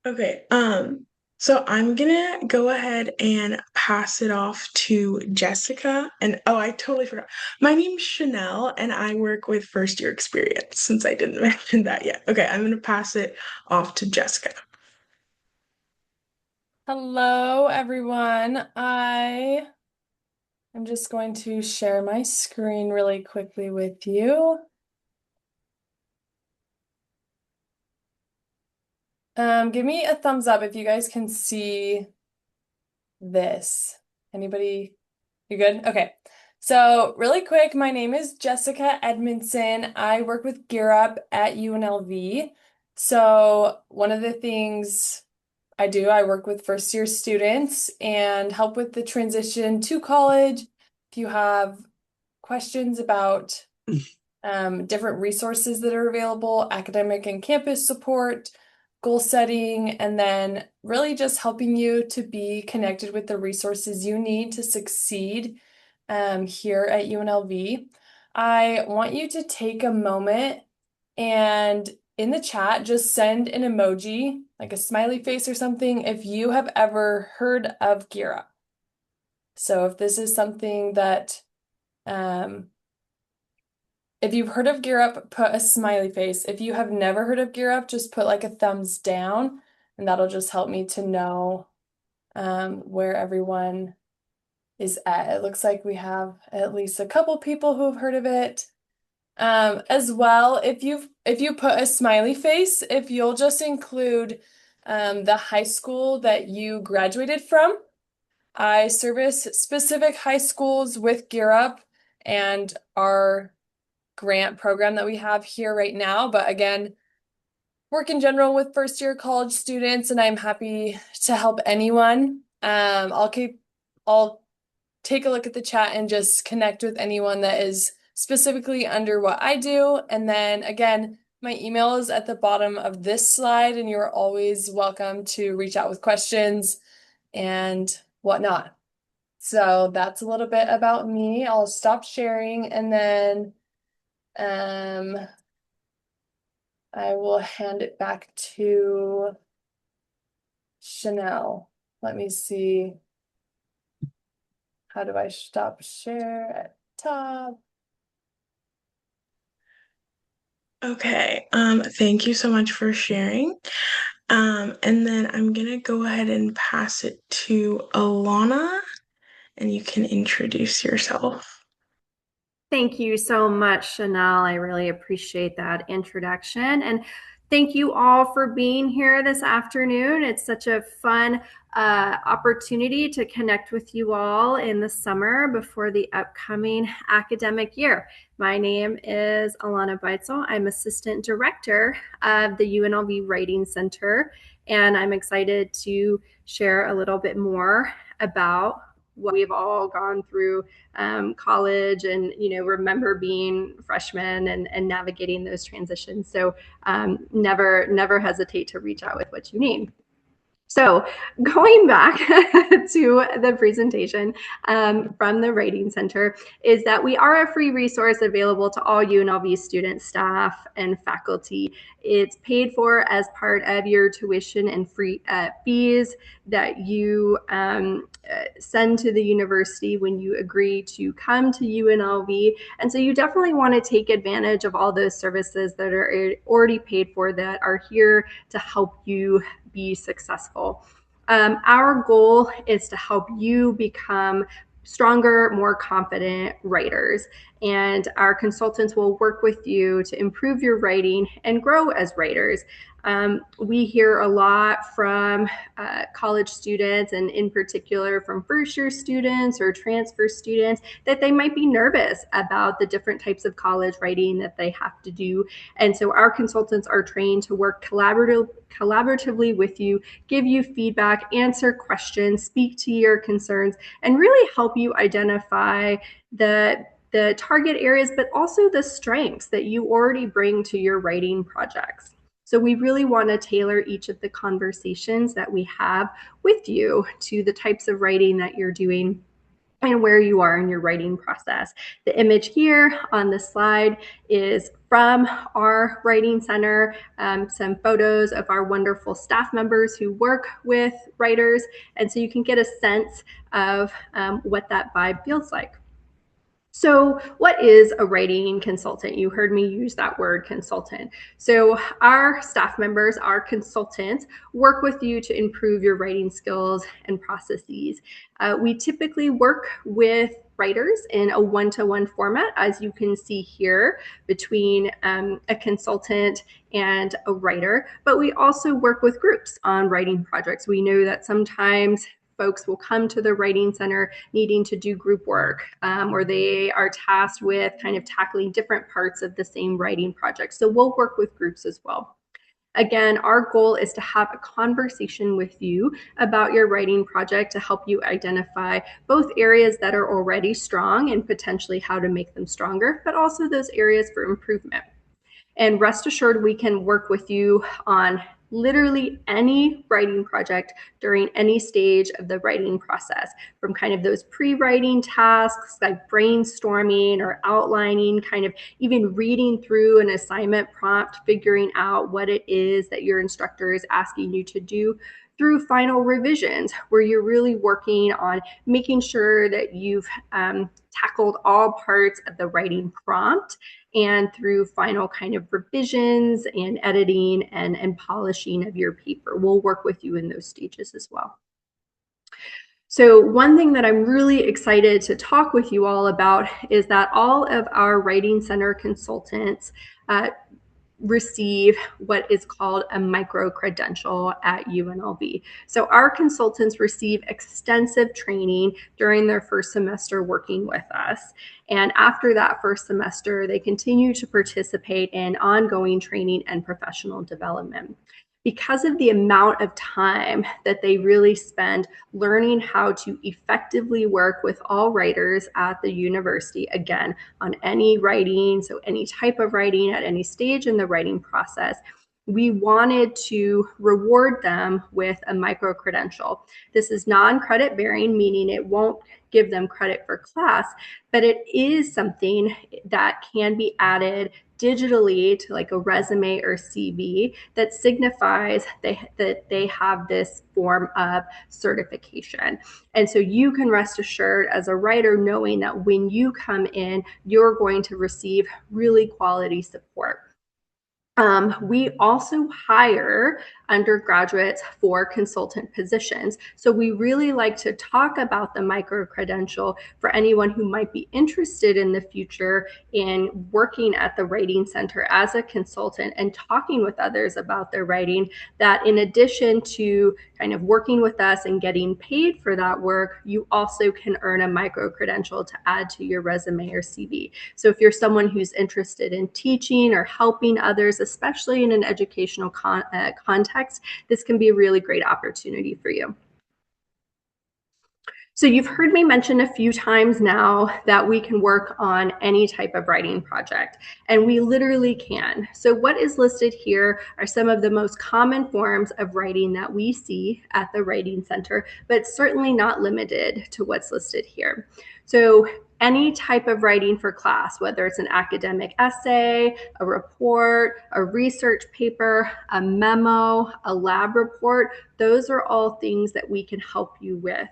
Okay, so I'm gonna go ahead and pass it off to Jessica. And oh, I totally forgot. My name's Chanel, and I work with first year experience since I didn't mention that yet. Okay, I'm gonna pass it off to Jessica. Hello, everyone. I am just going to share my screen really quickly with you. Give me a thumbs up if you guys can see this. Anybody? You good? Okay. So, really quick, my name is Jessica Edmondson. I work with Gear Up at UNLV. So, one of the things I work with first year students and help with the transition to college. If you have questions about different resources that are available, academic and campus support, goal setting, and then really just helping you to be connected with the resources you need to succeed here at UNLV. I want you to take a moment and in the chat, just send an emoji, like a smiley face or something, if you have ever heard of Gear Up. So if this is something that um, if you've heard of Gear Up, put a smiley face. If you have never heard of Gear Up, just put like a thumbs down, and that'll just help me to know where everyone is at. It looks like we have at least a couple people who have heard of it. As well, if you put a smiley face, if you'll just include the high school that you graduated from. I service specific high schools with Gear Up and our grant program that we have here right now. But again, work in general with first year college students, and I'm happy to help anyone. I'll take a look at the chat and just connect with anyone that is specifically under what I do. And then again, my email is at the bottom of this slide, and you're always welcome to reach out with questions and whatnot. So that's a little bit about me. I'll stop sharing and then um, I will hand it back to Chanel. Let me see. How do I stop share at top? Okay, thank you so much for sharing. And then I'm gonna go ahead and pass it to Alana, and you can introduce yourself. Thank you so much, Chanel. I really appreciate that introduction. And thank you all for being here this afternoon. It's such a fun opportunity to connect with you all in the summer before the upcoming academic year. My name is Alana Beitzel. I'm Assistant Director of the UNLV Writing Center, and I'm excited to share a little bit more about what we've all gone through college and remember being freshmen and navigating those transitions. So never hesitate to reach out with what you need. So going back to the presentation from the Writing Center is that we are a free resource available to all UNLV students, staff, and faculty. It's paid for as part of your tuition and free fees that you send to the university when you agree to come to UNLV. And so you definitely want to take advantage of all those services that are already paid for that are here to help you be successful. Our goal is to help you become stronger, more confident writers. And our consultants will work with you to improve your writing and grow as writers. We hear a lot from college students, and in particular from first year students or transfer students, that they might be nervous about the different types of college writing that they have to do. And so our consultants are trained to work collaboratively with you, give you feedback, answer questions, speak to your concerns, and really help you identify the target areas, but also the strengths that you already bring to your writing projects. So we really want to tailor each of the conversations that we have with you to the types of writing that you're doing and where you are in your writing process. The image here on the slide is from our writing center, some photos of our wonderful staff members who work with writers, and so you can get a sense of what that vibe feels like. So what is a writing consultant? You heard me use that word, consultant. So our staff members, our consultants, work with you to improve your writing skills and processes. We typically work with writers in a one-to-one format, as you can see here, between a consultant and a writer, but we also work with groups on writing projects. We know that sometimes folks will come to the writing center needing to do group work, or they are tasked with kind of tackling different parts of the same writing project. So we'll work with groups as well. Again, our goal is to have a conversation with you about your writing project to help you identify both areas that are already strong and potentially how to make them stronger, but also those areas for improvement. And rest assured, we can work with you on literally any writing project during any stage of the writing process, from kind of those pre-writing tasks like brainstorming or outlining, kind of even reading through an assignment prompt, figuring out what it is that your instructor is asking you to do, through final revisions, where you're really working on making sure that you've tackled all parts of the writing prompt, and through final kind of revisions and editing and polishing of your paper. We'll work with you in those stages as well. So one thing that I'm really excited to talk with you all about is that all of our Writing Center consultants receive what is called a micro-credential at UNLV. So our consultants receive extensive training during their first semester working with us. And after that first semester, they continue to participate in ongoing training and professional development. Because of the amount of time that they really spend learning how to effectively work with all writers at the university, again, on any writing, so any type of writing at any stage in the writing process, we wanted to reward them with a micro-credential. This is non-credit bearing, meaning it won't give them credit for class, but it is something that can be added digitally to like a resume or CV that signifies that they have this form of certification. And so you can rest assured as a writer knowing that when you come in, you're going to receive really quality support. We also hire undergraduates for consultant positions. So we really like to talk about the micro-credential for anyone who might be interested in the future in working at the Writing Center as a consultant and talking with others about their writing, that in addition to kind of working with us and getting paid for that work, you also can earn a micro-credential to add to your resume or CV. So if you're someone who's interested in teaching or helping others, especially in an educational context, this can be a really great opportunity for you. So you've heard me mention a few times now that we can work on any type of writing project, and we literally can. So what is listed here are some of the most common forms of writing that we see at the Writing Center, but certainly not limited to what's listed here. So any type of writing for class, whether it's an academic essay, a report, a research paper, a memo, a lab report, those are all things that we can help you with.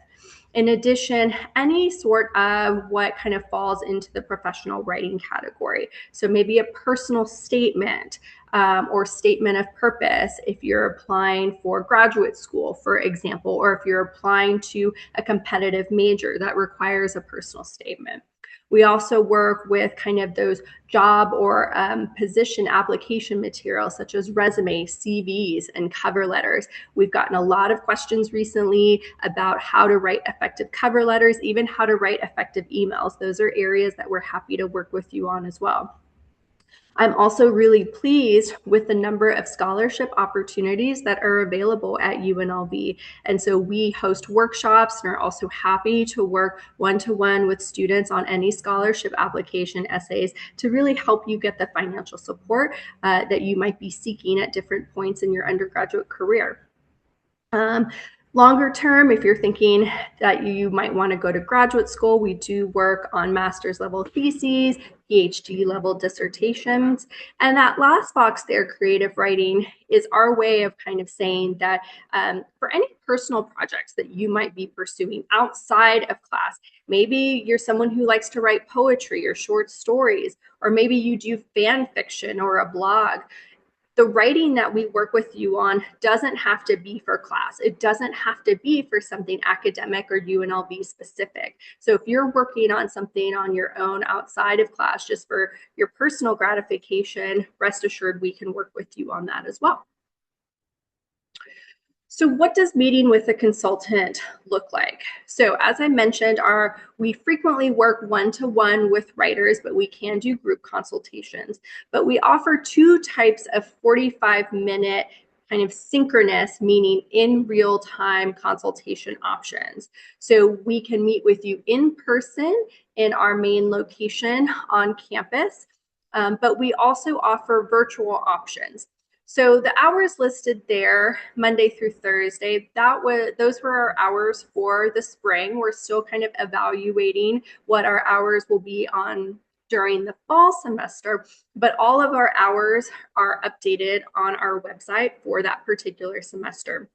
In addition, any sort of what kind of falls into the professional writing category. So maybe a personal statement or statement of purpose if you're applying for graduate school, for example, or if you're applying to a competitive major that requires a personal statement. We also work with kind of those job or position application materials such as resumes, CVs, and cover letters. We've gotten a lot of questions recently about how to write effective cover letters, even how to write effective emails. Those are areas that we're happy to work with you on as well. I'm also really pleased with the number of scholarship opportunities that are available at UNLV. And so we host workshops and are also happy to work one-to-one with students on any scholarship application essays to really help you get the financial support that you might be seeking at different points in your undergraduate career. Longer term, if you're thinking that you might want to go to graduate school, we do work on master's level theses, PhD level dissertations. And that last box there, creative writing, is our way of kind of saying that for any personal projects that you might be pursuing outside of class, maybe you're someone who likes to write poetry or short stories, or maybe you do fan fiction or a blog. The writing that we work with you on doesn't have to be for class. It doesn't have to be for something academic or UNLV specific. So if you're working on something on your own outside of class, just for your personal gratification, rest assured we can work with you on that as well. So what does meeting with a consultant look like? So as I mentioned, we frequently work one-to-one with writers, but we can do group consultations. But we offer two types of 45-minute kind of synchronous, meaning in real time consultation options. So we can meet with you in person in our main location on campus, but we also offer virtual options. So the hours listed there, Monday through Thursday, those were our hours for the spring. We're still kind of evaluating what our hours will be on during the fall semester, but all of our hours are updated on our website for that particular semester.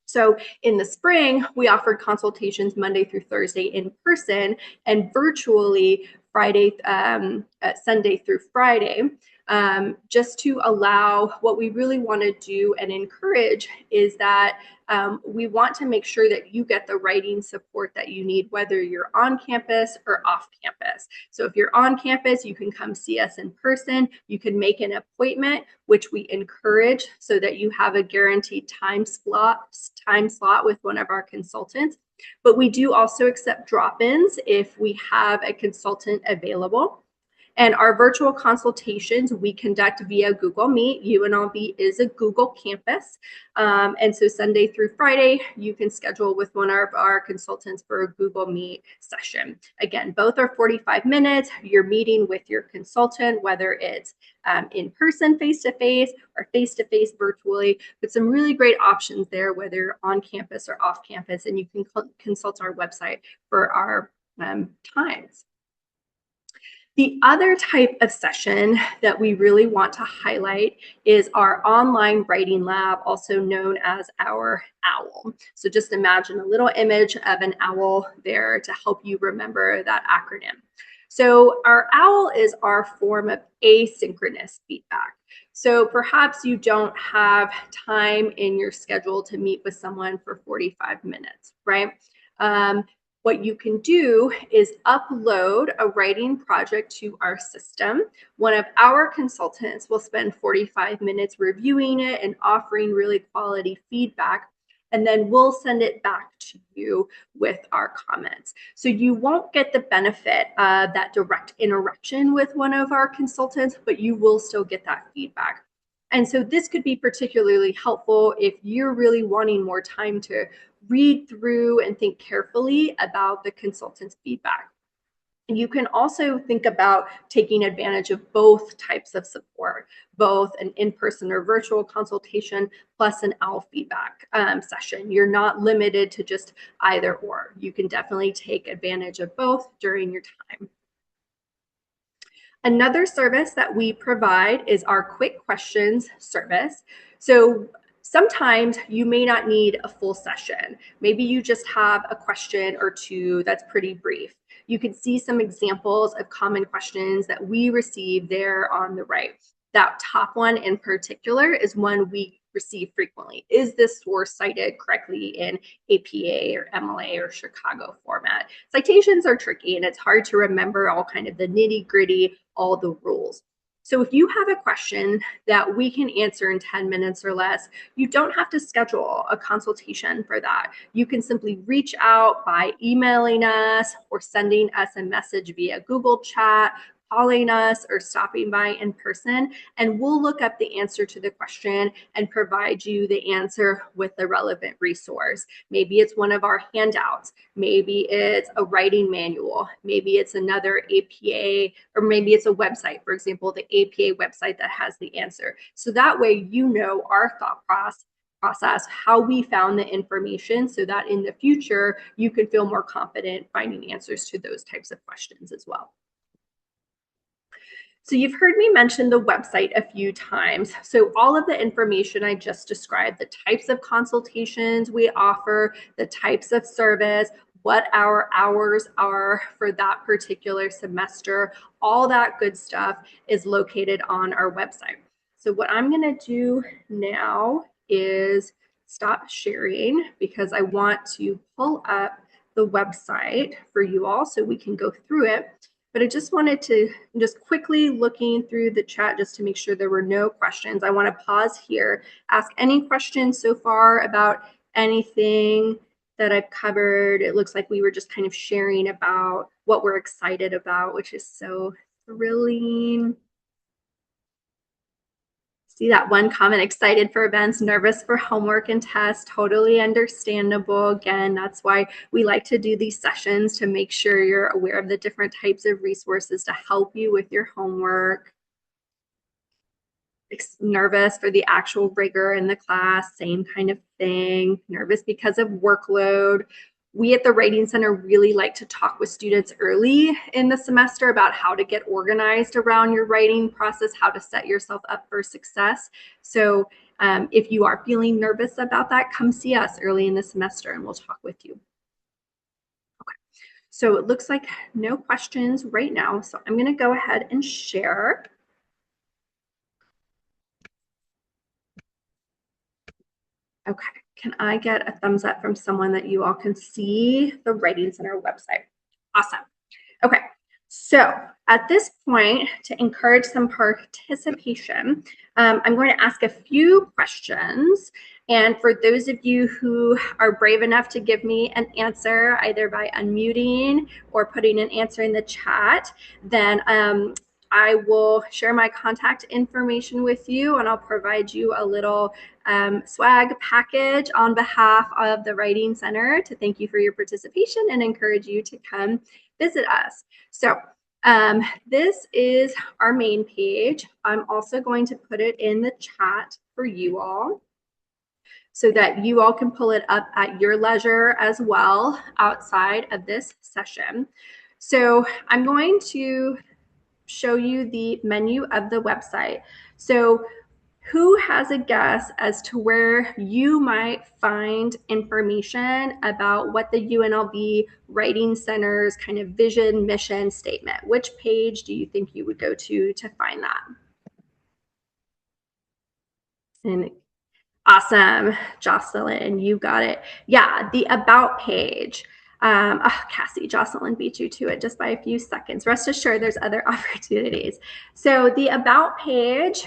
So in the spring, we offered consultations Monday through Thursday in person and virtually Sunday through Friday. Just to allow, what we really want to do and encourage is that we want to make sure that you get the writing support that you need, whether you're on campus or off campus. So if you're on campus, you can come see us in person. You can make an appointment, which we encourage, so that you have a guaranteed time slot with one of our consultants. But we do also accept drop-ins if we have a consultant available. And our virtual consultations we conduct via Google Meet. UNLV is a Google campus. And so Sunday through Friday, you can schedule with one of our consultants for a Google Meet session. Again, both are 45 minutes. You're meeting with your consultant, whether it's in person, face-to-face, or face-to-face virtually, but some really great options there, whether you're on campus or off campus, and you can consult our website for our times. The other type of session that we really want to highlight is our online writing lab, also known as our OWL. So just imagine a little image of an owl there to help you remember that acronym. So our OWL is our form of asynchronous feedback. So perhaps you don't have time in your schedule to meet with someone for 45 minutes, right? What you can do is upload a writing project to our system. One of our consultants will spend 45 minutes reviewing it and offering really quality feedback, and then we'll send it back to you with our comments. So you won't get the benefit of that direct interaction with one of our consultants, but you will still get that feedback. And so this could be particularly helpful if you're really wanting more time to read through and think carefully about the consultant's feedback. And you can also think about taking advantage of both types of support, both an in-person or virtual consultation plus an OWL feedback session. You're not limited to just either or. You can definitely take advantage of both during your time. Another service that we provide is our quick questions service. So sometimes you may not need a full session. Maybe you just have a question or two that's pretty brief. You can see some examples of common questions that we receive there on the right. That top one in particular is one we receive frequently. Is this source cited correctly in APA or MLA or Chicago format? Citations are tricky and it's hard to remember all kind of the nitty-gritty, all the rules. So if you have a question that we can answer in 10 minutes or less, you don't have to schedule a consultation for that. You can simply reach out by emailing us or sending us a message via Google Chat, calling us, or stopping by in person, and we'll look up the answer to the question and provide you the answer with the relevant resource. Maybe it's one of our handouts, maybe it's a writing manual, maybe it's another APA, or maybe it's a website, for example, the APA website that has the answer. So that way you know our thought process, how we found the information, so that in the future you can feel more confident finding answers to those types of questions as well. So you've heard me mention the website a few times. So all of the information I just described, the types of consultations we offer, the types of service, what our hours are for that particular semester, all that good stuff is located on our website. So what I'm going to do now is stop sharing, because I want to pull up the website for you all so we can go through it. But I just wanted to just quickly looking through the chat just to make sure there were no questions. I want to pause here, ask any questions so far about anything that I've covered. It looks like we were just kind of sharing about what we're excited about, which is so thrilling. See that one comment, excited for events, nervous for homework and tests, totally understandable. Again, that's why we like to do these sessions, to make sure you're aware of the different types of resources to help you with your homework. Nervous for the actual rigor in the class, same kind of thing. Nervous because of workload. We at the Writing Center really like to talk with students early in the semester about how to get organized around your writing process, how to set yourself up for success. So if you are feeling nervous about that, come see us early in the semester and we'll talk with you. Okay, so it looks like no questions right now. So I'm going to go ahead and share. Okay, can I get a thumbs up from someone that you all can see the Writing Center website? Awesome. Okay, so at this point, to encourage some participation, I'm going to ask a few questions. And for those of you who are brave enough to give me an answer, either by unmuting or putting an answer in the chat, then I will share my contact information with you, and I'll provide you a little swag package on behalf of the Writing Center to thank you for your participation and encourage you to come visit us. So this is our main page. I'm also going to put it in the chat for you all so that you all can pull it up at your leisure as well outside of this session. So I'm going to show you the menu of the website. So who has a guess as to where you might find information about what the UNLV Writing Center's kind of vision, mission statement? Which page do you think you would go to find that? And awesome, Jocelyn, you got it. Yeah, the About page. Cassie, Jocelyn beat you to it just by a few seconds. Rest assured, there's other opportunities. So the About page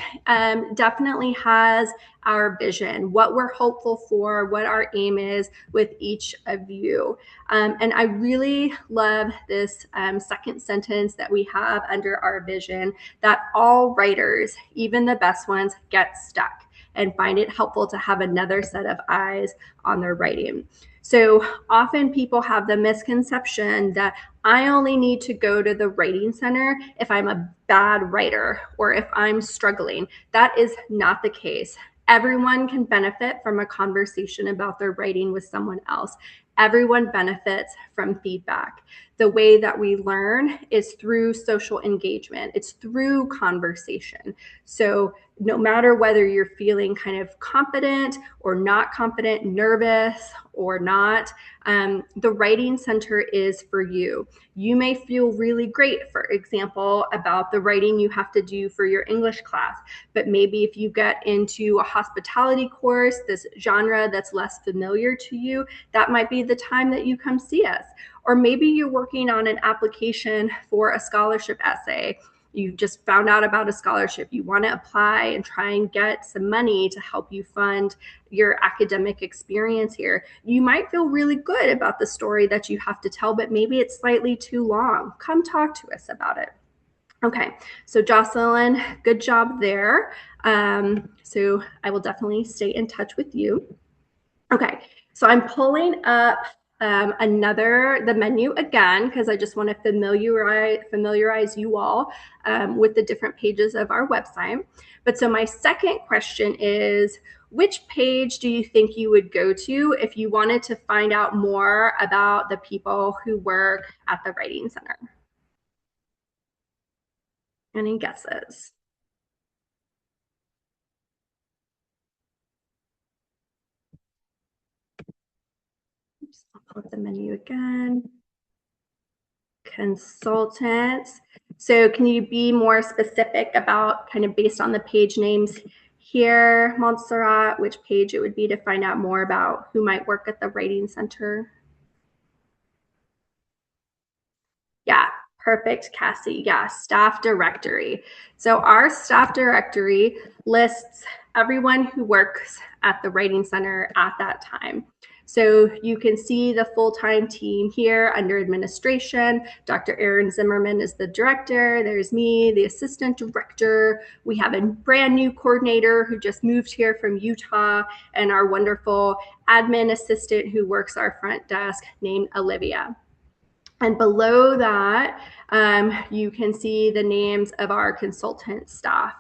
definitely has our vision, what we're hopeful for, what our aim is with each of you. And I really love this second sentence that we have under our vision, that all writers, even the best ones, get stuck and find it helpful to have another set of eyes on their writing. So often people have the misconception that I only need to go to the Writing Center if I'm a bad writer or if I'm struggling. That is not the case. Everyone can benefit from a conversation about their writing with someone else. Everyone benefits from feedback. The way that we learn is through social engagement. It's through conversation. So no matter whether you're feeling kind of confident or not confident, nervous or not, the Writing Center is for you. You may feel really great, for example, about the writing you have to do for your English class, but maybe if you get into a hospitality course, this genre that's less familiar to you, that might be the time that you come see us. Or maybe you're working on an application for a scholarship essay. You just found out about a scholarship. You want to apply and try and get some money to help you fund your academic experience here. You might feel really good about the story that you have to tell, but maybe it's slightly too long. Come talk to us about it. Okay, so Jocelyn, good job there. So I will definitely stay in touch with you. Okay, so I'm pulling up the menu again, because I just want to familiarize you all with the different pages of our website. But so my second question is, which page do you think you would go to if you wanted to find out more about the people who work at the Writing Center? Any guesses? Oops, I'll pull up the menu again. Consultants. So can you be more specific about, kind of based on the page names here, Montserrat, which page it would be to find out more about who might work at the Writing Center? Yeah, perfect, Cassie. Yeah, staff directory. So our staff directory lists everyone who works at the Writing Center at that time. So you can see the full-time team here under administration. Dr. Erin Zimmerman is the director. There's me, the assistant director. We have a brand new coordinator who just moved here from Utah, and our wonderful admin assistant who works our front desk named Olivia. And below that, you can see the names of our consultant staff.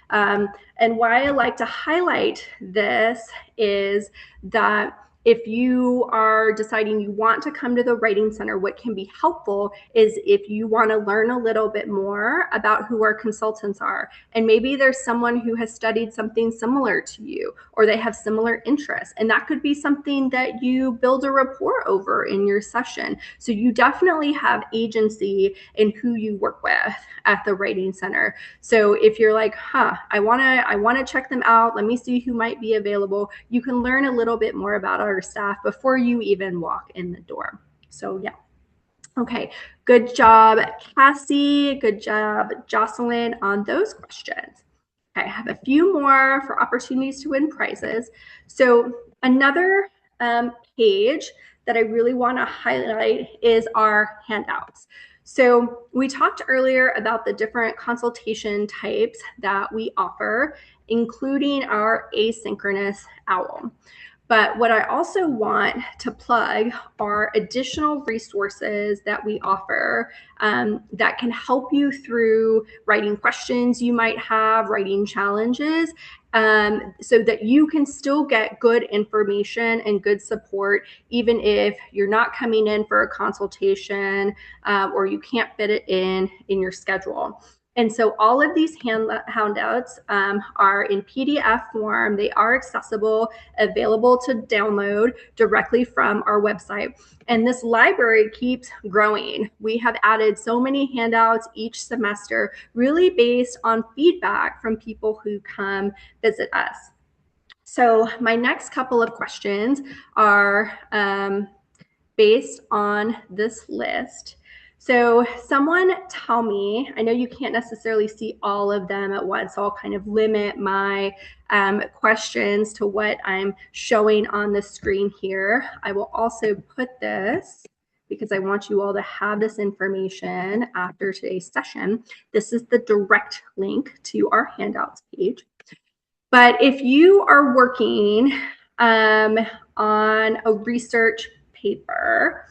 And why I like to highlight this is that if you are deciding you want to come to the Writing Center, what can be helpful is if you want to learn a little bit more about who our consultants are. And maybe there's someone who has studied something similar to you, or they have similar interests. And that could be something that you build a rapport over in your session. So you definitely have agency in who you work with at the Writing Center. So if you're like, I want to check them out, let me see who might be available, you can learn a little bit more about our staff before you even walk in the door. So yeah. Okay, good job, Cassie. Good job, Jocelyn, on those questions. Okay, I have a few more for opportunities to win prizes. So another page that I really want to highlight is our handouts. So we talked earlier about the different consultation types that we offer, including our asynchronous OWL. But what I also want to plug are additional resources that we offer that can help you through writing questions you might have, writing challenges, so that you can still get good information and good support, even if you're not coming in for a consultation or you can't fit it in your schedule. And so all of these handouts are in PDF form. They are accessible, available to download directly from our website. And this library keeps growing. We have added so many handouts each semester, really based on feedback from people who come visit us. So my next couple of questions are based on this list. So someone tell me, I know you can't necessarily see all of them at once, so I'll kind of limit my questions to what I'm showing on the screen here. I will also put this, because I want you all to have this information after today's session. This is the direct link to our handouts page. But if you are working on a research paper,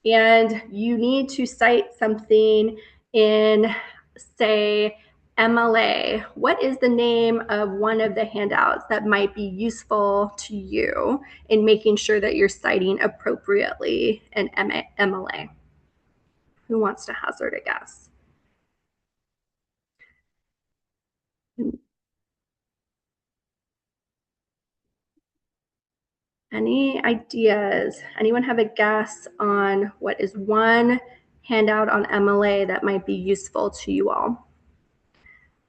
and you need to cite something in, say, MLA, what is the name of one of the handouts that might be useful to you in making sure that you're citing appropriately in MLA? Who wants to hazard a guess? Any ideas? Anyone have a guess on what is one handout on MLA that might be useful to you all?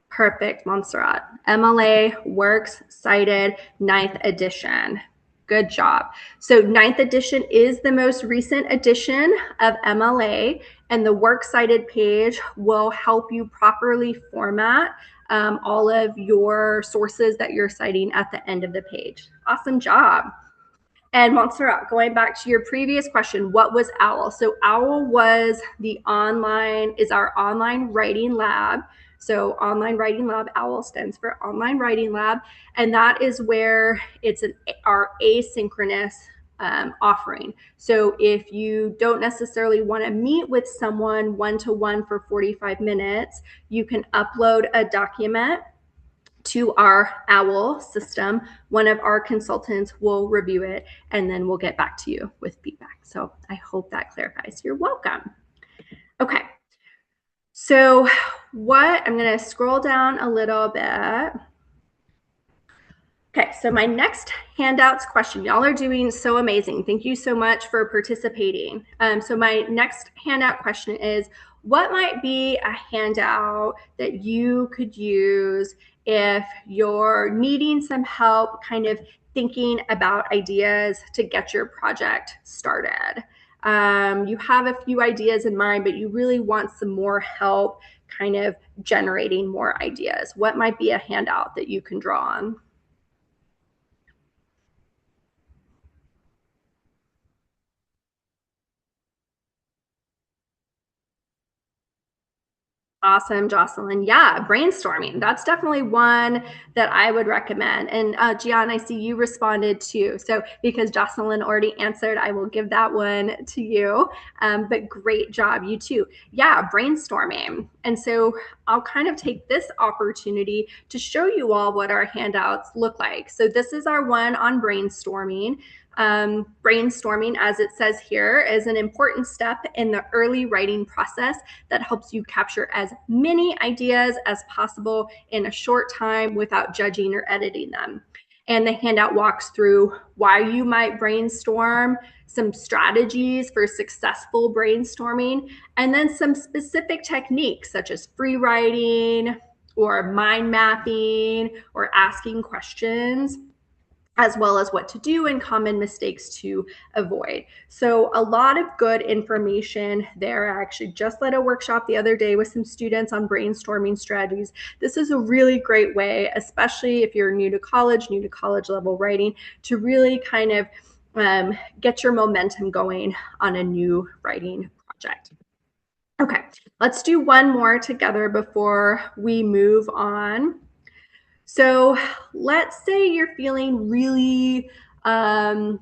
Perfect, Montserrat. MLA Works Cited 9th edition. Good job. So 9th edition is the most recent edition of MLA, and the Works Cited page will help you properly format all of your sources that you're citing at the end of the page. Awesome job. And Montserrat, going back to your previous question, what was OWL? So OWL was is our online writing lab. So online writing lab, OWL stands for online writing lab. And that is where it's our asynchronous offering. So if you don't necessarily want to meet with someone one-to-one for 45 minutes, you can upload a document to our OWL system. One of our consultants will review it, and then we'll get back to you with feedback. So I hope that clarifies. You're welcome. Okay. So I'm going to scroll down a little bit. Okay, so my next handouts question, y'all are doing so amazing. Thank you so much for participating. So my next handout question is, what might be a handout that you could use if you're needing some help kind of thinking about ideas to get your project started? You have a few ideas in mind, but you really want some more help kind of generating more ideas. What might be a handout that you can draw on? Awesome, Jocelyn. Yeah, brainstorming. That's definitely one that I would recommend. And Gian, I see you responded too. So because Jocelyn already answered, I will give that one to you. But great job, you too. Yeah, brainstorming. And so I'll kind of take this opportunity to show you all what our handouts look like. So this is our one on brainstorming. Brainstorming, as it says here, is an important step in the early writing process that helps you capture as many ideas as possible in a short time without judging or editing them. And the handout walks through why you might brainstorm, some strategies for successful brainstorming, and then some specific techniques such as free writing or mind mapping or asking questions, as well as what to do and common mistakes to avoid. So a lot of good information there. I actually just led a workshop the other day with some students on brainstorming strategies. This is a really great way, especially if you're new to college level writing, to really kind of get your momentum going on a new writing project. Okay, let's do one more together before we move on. So let's say you're feeling really, there's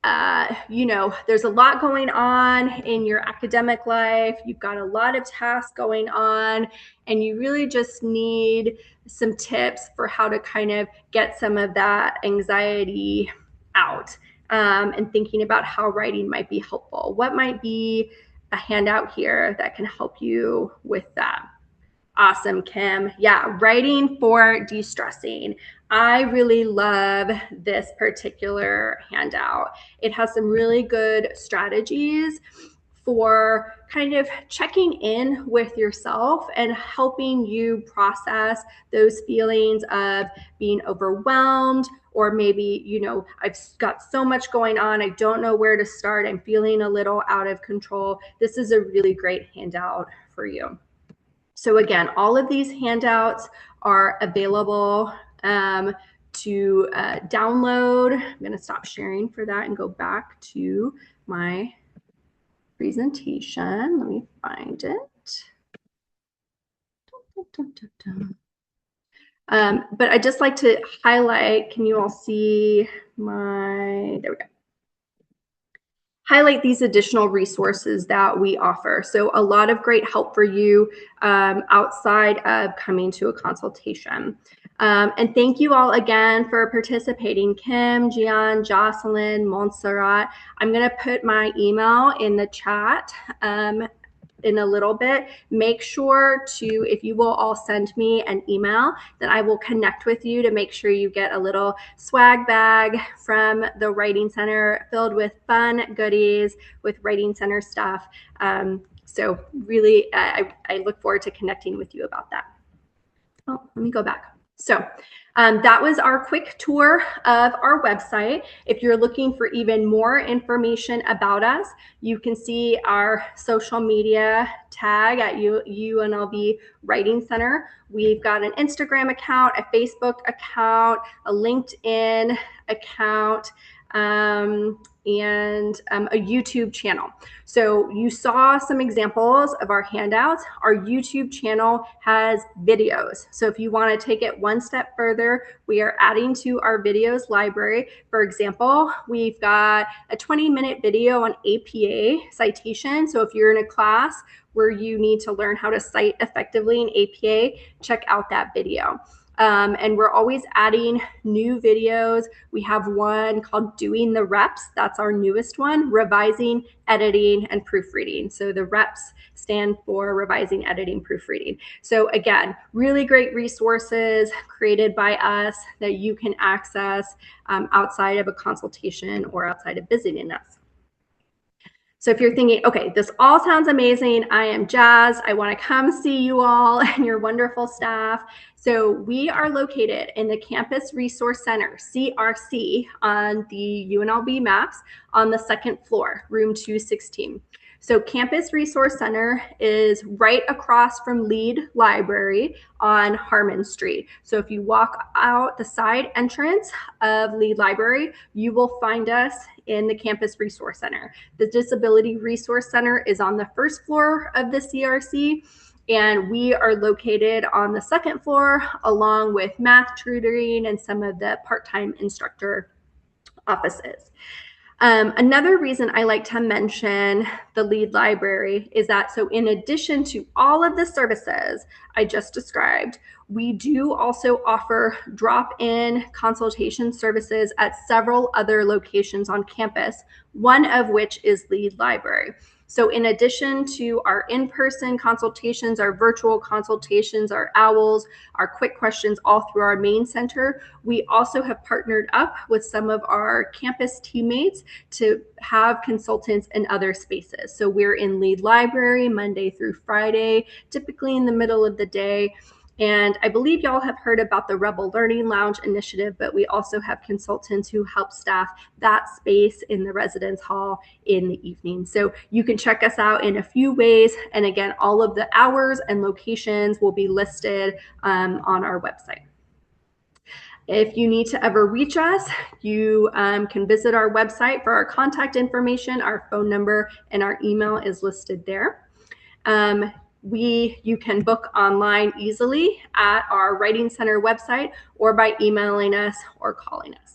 a lot going on in your academic life. You've got a lot of tasks going on, and you really just need some tips for how to kind of get some of that anxiety out, and thinking about how writing might be helpful. What might be a handout here that can help you with that? Awesome, Kim. Yeah, writing for de-stressing. I really love this particular handout. It has some really good strategies for kind of checking in with yourself and helping you process those feelings of being overwhelmed, or maybe, I've got so much going on, I don't know where to start, I'm feeling a little out of control. This is a really great handout for you. So again, all of these handouts are available to download. I'm going to stop sharing for that and go back to my presentation. Let me find it. But I'd just like to highlight, can you all see there we go. Highlight these additional resources that we offer. So a lot of great help for you outside of coming to a consultation. And thank you all again for participating. Kim, Gian, Jocelyn, Montserrat. I'm going to put my email in the chat in a little bit. Make sure to, if you will all send me an email, then I will connect with you to make sure you get a little swag bag from the Writing Center filled with fun goodies with Writing Center stuff. So really, I look forward to connecting with you about that. Oh, let me go back. So that was our quick tour of our website. If you're looking for even more information about us, you can see our social media tag at UNLV Writing Center. We've got an Instagram account, a Facebook account, a LinkedIn account, and a YouTube channel. So you saw some examples of our handouts. Our YouTube channel has videos. So if you want to take it one step further, we are adding to our videos library. For example, we've got a 20-minute video on APA citation. So if you're in a class where you need to learn how to cite effectively in APA, check out that video. And we're always adding new videos. We have one called Doing the Reps. That's our newest one, revising, editing, and proofreading. So the reps stand for revising, editing, proofreading. So again, really great resources created by us that you can access outside of a consultation or outside of visiting us. So if you're thinking, okay, this all sounds amazing, I am jazzed, I want to come see you all and your wonderful staff. So we are located in the Campus Resource Center, CRC, on the UNLV maps on the second floor, room 216. So Campus Resource Center is right across from Lead Library on Harmon Street. So if you walk out the side entrance of Lead Library, you will find us in the Campus Resource Center. The Disability Resource Center is on the first floor of the CRC, and we are located on the second floor along with math tutoring and some of the part-time instructor offices. Another reason I like to mention the Lead Library is that, so in addition to all of the services I just described, we do also offer drop-in consultation services at several other locations on campus, one of which is Lead Library. So in addition to our in-person consultations, our virtual consultations, our OWLs, our quick questions all through our main center, we also have partnered up with some of our campus teammates to have consultants in other spaces. So we're in Lead Library Monday through Friday, typically in the middle of the day. And I believe y'all have heard about the Rebel Learning Lounge initiative, but we also have consultants who help staff that space in the residence hall in the evening. So you can check us out in a few ways. And again, all of the hours and locations will be listed on our website. If you need to ever reach us, you can visit our website for our contact information. Our phone number and our email is listed there. You can book online easily at our Writing Center website or by emailing us or calling us.